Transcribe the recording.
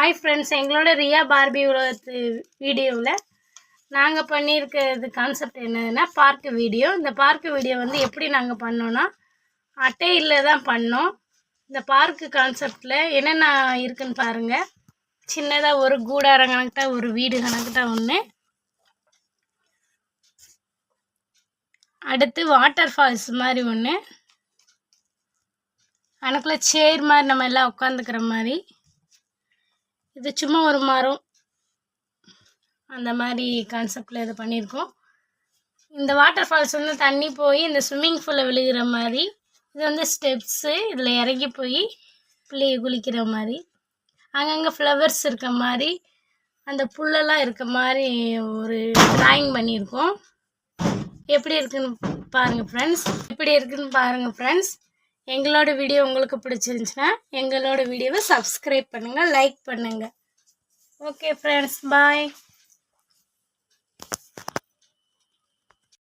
Hi friends, எங்களோட Riya Barbie உலகத்து வீடியோவில் நாங்கள் பண்ணியிருக்கிறது கான்செப்ட் என்னதுன்னா பார்க்கு வீடியோ. இந்த பார்க்கு வீடியோ வந்து எப்படி நாங்கள் பண்ணோன்னா அட்டையில் தான் பண்ணோம். இந்த பார்க்கு கான்செப்டில் என்னென்ன இருக்குன்னு பாருங்கள். சின்னதாக ஒரு கூடாரம் கணக்கிட்ட ஒரு வீடு கணக்கிட்ட ஒன்று, அடுத்து வாட்டர் ஃபால்ஸ் மாதிரி ஒன்று, அதுக்குள்ள சேர் மாதிரி நம்ம எல்லாம் உட்காந்துக்கிற மாதிரி, இது சும்மா ஒரு மரம், அந்த மாதிரி கான்செப்டில் இது பண்ணியிருக்கோம். இந்த வாட்டர் ஃபால்ஸ் வந்து தண்ணி போய் இந்த ஸ்விம்மிங் பூலில் விழுகிற மாதிரி, இது வந்து ஸ்டெப்ஸு, இதில் இறங்கி போய் பிள்ளைய குளிக்கிற மாதிரி, அங்கங்கே ஃப்ளவர்ஸ் இருக்க மாதிரி, அந்த புல்லெல்லாம் இருக்க மாதிரி ஒரு ட்ராயிங் பண்ணியிருக்கோம். எப்படி இருக்குன்னு பாருங்கள் ஃப்ரெண்ட்ஸ். எங்களோட வீடியோ உங்களுக்கு பிடிச்சிருந்துச்சுன்னா எங்களோட வீடியோவை சப்ஸ்கிரைப் பண்ணுங்கள், லைக் பண்ணுங்கள். ஓகே ஃப்ரெண்ட்ஸ், பாய்.